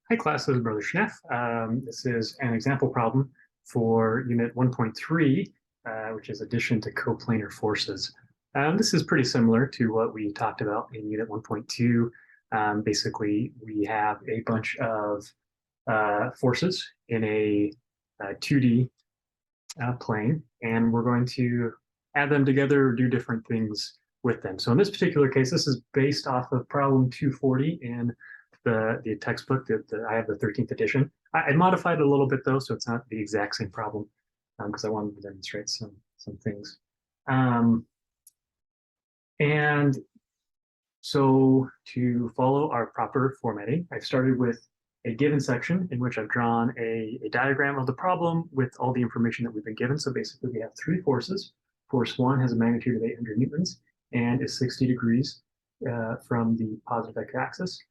Hi class, this is Brother Schneff. This is an example problem for Unit 1.3, which is addition to coplanar forces. This is pretty similar to what we talked about in Unit 1.2. Basically, we have a bunch of forces in a 2D plane, and we're going to add them together or do different things with them. So in this particular case, this is based off of problem 240 in the textbook that I have the 13th edition. I modified it a little bit though, so it's not the exact same problem because I wanted to demonstrate some things. And so to follow our proper formatting, I started with a given section in which I've drawn a diagram of the problem with all the information that we've been given. So basically we have three forces. Force 1 has a magnitude of 800 newtons and is 60 degrees from the positive x-axis.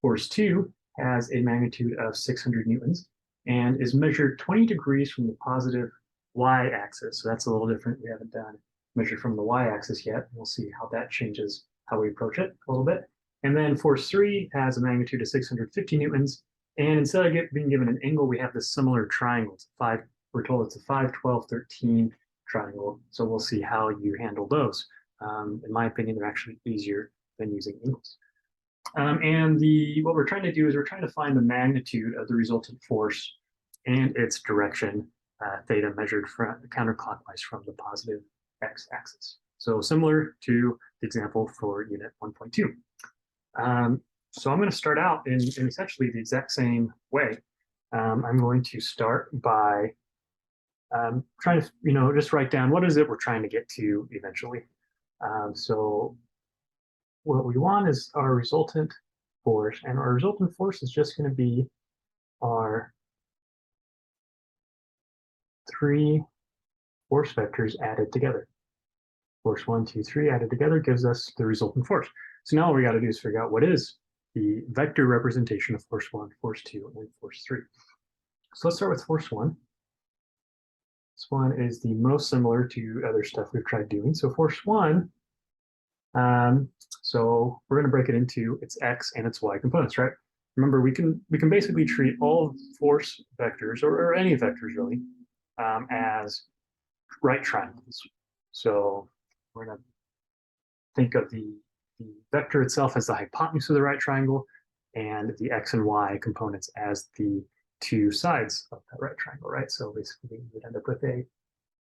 Force 2 has a magnitude of 600 newtons and is measured 20 degrees from the positive y-axis. So that's a little different. We haven't done measured from the y-axis yet. We'll see how that changes how we approach it a little bit. And then force 3 has a magnitude of 650 newtons. And instead of being given an angle, we have this similar triangle. It's we're told it's a 5, 12, 13 triangle. So we'll see how you handle those. In my opinion, they're actually easier than using angles. And what we're trying to do is we're trying to find the magnitude of the resultant force and its direction, theta measured from counterclockwise from the positive x-axis. So similar to the example for Unit 1.2. So I'm going to start out in essentially the exact same way. I'm going to start by trying to, just write down what is it we're trying to get to eventually. So what we want is our resultant force, and our resultant force is just going to be our three force vectors added together. Force 1, 2, 3 added together gives us the resultant force. So now all we got to do is figure out what is the vector representation of force 1, force 2, and force 3. So let's start with force 1. This one is the most similar to other stuff we've tried doing. So force 1, so we're going to break it into its x and its y components, right? Remember, we can basically treat all force vectors, or any vectors really, as right triangles. So we're going to think of the vector itself as the hypotenuse of the right triangle, and the x and y components as the two sides of that right triangle, right? So basically, we'd end up with a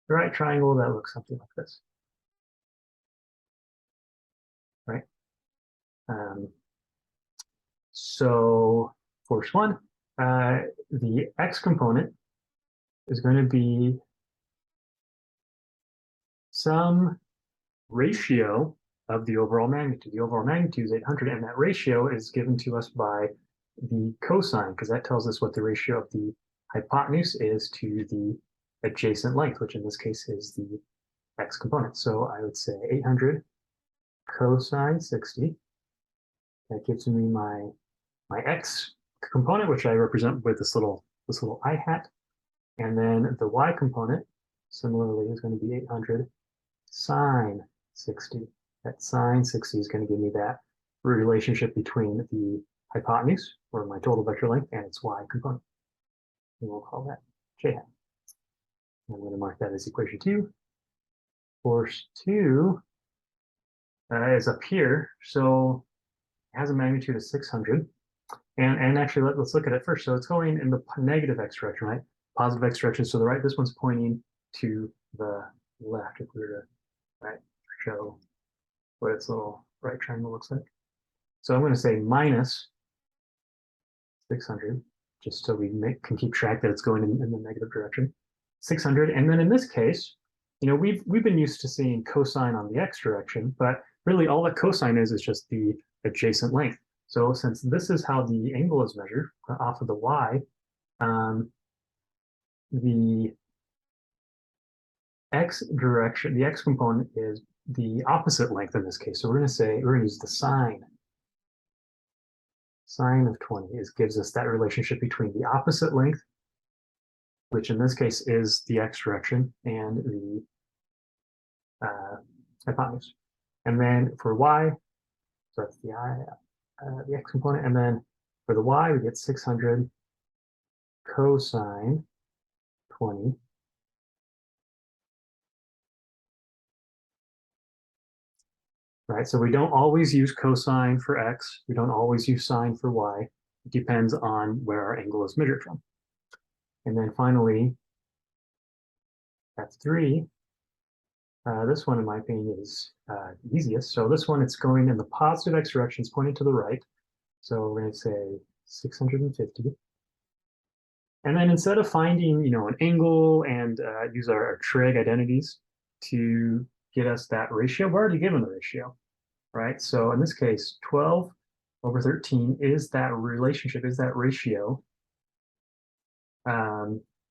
right triangle that looks something like this, right? So force 1, the x component is going to be some ratio of the overall magnitude. The overall magnitude is 800, and that ratio is given to us by the cosine, because that tells us what the ratio of the hypotenuse is to the adjacent length, which in this case is the x component. So I would say 800 cosine 60. That gives me my x component, which I represent with this little I hat. And then the y component, similarly, is going to be 800 sine 60. That sine 60 is going to give me that relationship between the hypotenuse, or my total vector length, and its y component. And we'll call that j hat. And I'm going to mark that as equation 2. Force 2 is up here, so it has a magnitude of 600. And actually, let's look at it first. So it's going in the negative x direction, right? Positive x direction. So the right, this one's pointing to the left. If we were to show what its little right triangle looks like. So I'm going to say minus 600, just so we can keep track that it's going in the negative direction. 600, and then in this case, we've been used to seeing cosine on the x direction, but really all that cosine is just the adjacent length. So since this is how the angle is measured off of the y, the x direction, the x component is the opposite length in this case. So we're going to use the sine. Sine of 20 gives us that relationship between the opposite length, which in this case is the x direction, and the hypotenuse. And then for y, so that's the x component, and then For the y, we get 600 cosine 20. Right, so we don't always use cosine for x. We don't always use sine for y. It depends on where our angle is measured from. And then finally, F3, this one, in my opinion, is the easiest. So this one, it's going in the positive x direction, it's pointing to the right. So we're going to say 650. And then instead of finding, an angle and use our trig identities to get us that ratio, we're already given the ratio, right? So in this case, 12 over 13 is that relationship, is that ratio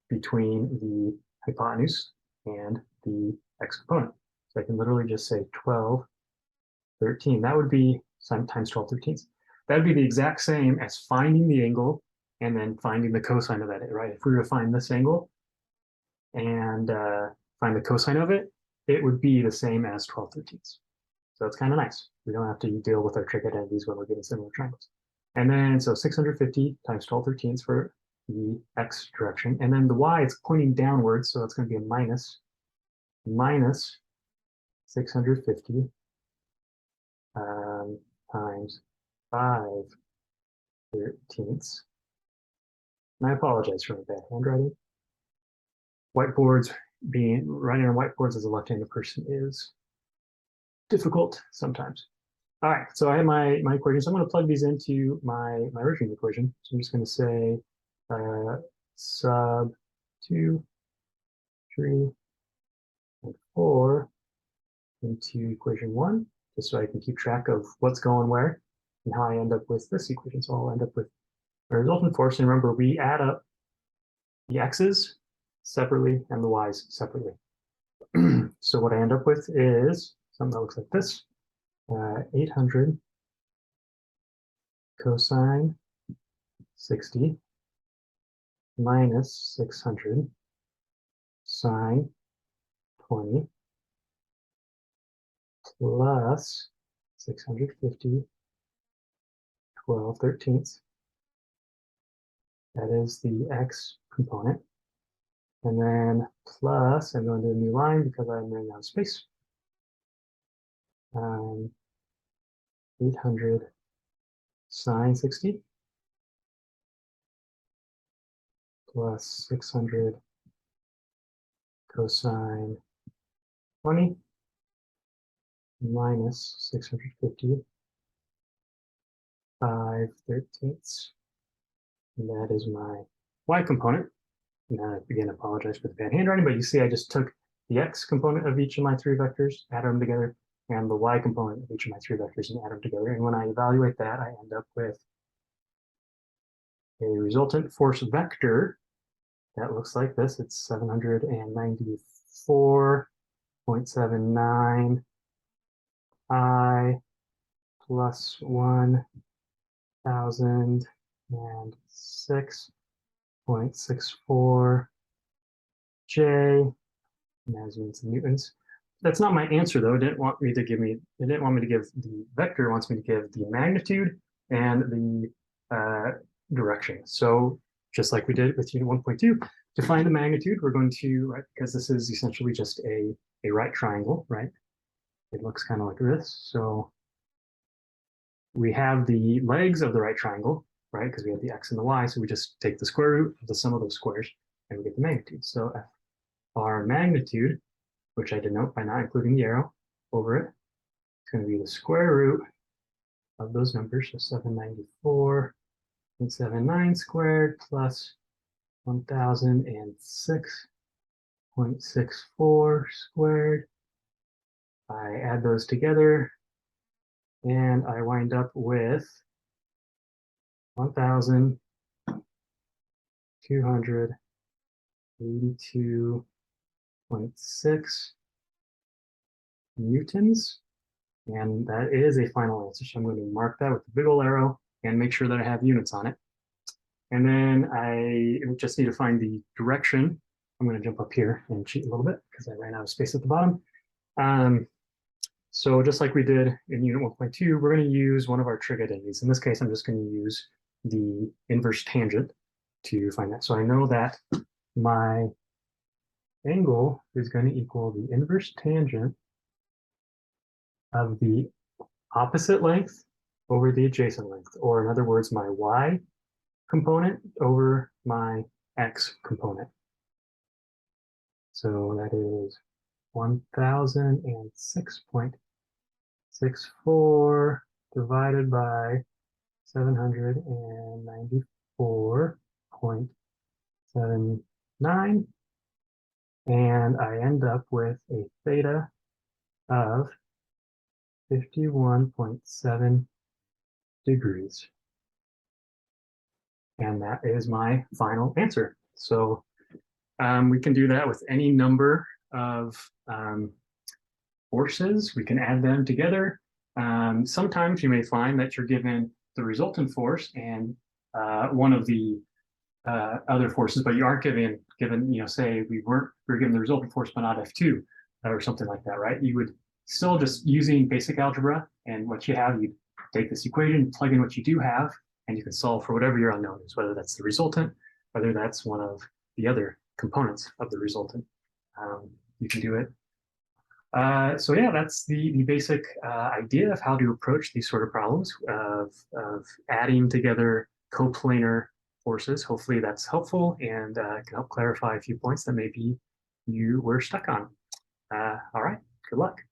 between the hypotenuse and the x component. So I can literally just say 12, 13. That would be times 12 13ths. That would be the exact same as finding the angle and then finding the cosine of that, right? If we were to find this angle and find the cosine of it, it would be the same as 12 13ths. So it's kind of nice. We don't have to deal with our trig identities when we're getting similar triangles. And then, so 650 times 12 13ths for the x direction. And then the y, it's pointing downwards, so it's going to be a minus 650 times 5/13. And I apologize for my bad handwriting. Whiteboards, writing on whiteboards as a left-handed person is difficult sometimes. All right, so I have my equations. I'm going to plug these into my original equation. So I'm just going to say sub 2, 3, and 4 into equation 1, just so I can keep track of what's going where and how I end up with this equation. So I'll end up with a resultant force. And remember, we add up the x's separately and the y's separately. So what I end up with is something that looks like this. 800 cosine 60 minus 600 sine 20 plus 650 12/13. That is the x component. And then plus, I'm going to a new line because I'm running out of space. 800 sine 60 plus 600 cosine 20 minus 650 5/13. And that is my y component. And I again apologize for the bad handwriting, but you see I just took the x component of each of my 3 vectors, added them together, and the y component of each of my 3 vectors and add them together. And when I evaluate that, I end up with a resultant force vector that looks like this. It's 794.79 I plus 1006.64 J, and that's units in newtons. That's not my answer though. It didn't want me to give the vector, it wants me to give the magnitude and the direction. So just like we did with unit 1.2, to find the magnitude, we're going to, right, because this is essentially just a right triangle, right? It looks kind of like this. So we have the legs of the right triangle, right? Because we have the x and the y. So we just take the square root of the sum of those squares and we get the magnitude. So our magnitude, which I denote by not including the arrow over it, it's going to be the square root of those numbers. So 794.79 squared plus 1006.64 squared. I add those together and I wind up with 1,282.6 newtons. And that is a final answer. So I'm going to mark that with a big old arrow and make sure that I have units on it. And then I just need to find the direction. I'm going to jump up here and cheat a little bit because I ran out of space at the bottom. So just like we did in unit 1.2, we're going to use one of our trig identities. In this case, I'm just going to use the inverse tangent to find that. So I know that my angle is going to equal the inverse tangent of the opposite length over the adjacent length, or in other words, my y component over my x component. So that is 1006.64 divided by 794.79, and I end up with a theta of 51.7 degrees. And that is my final answer. So we can do that with any number of forces. We can add them together. Sometimes you may find that you're given the resultant force and one of the other forces, but you aren't given, say we were given the resultant force, but not F2 or something like that, right? You would still just using basic algebra and what you have, you take this equation, plug in what you do have, and you can solve for whatever your unknown is, whether that's the resultant, whether that's one of the other components of the resultant. You can do it. So yeah, that's the basic idea of how to approach these sort of problems of adding together coplanar forces. Hopefully that's helpful and can help clarify a few points that maybe you were stuck on. All right, good luck.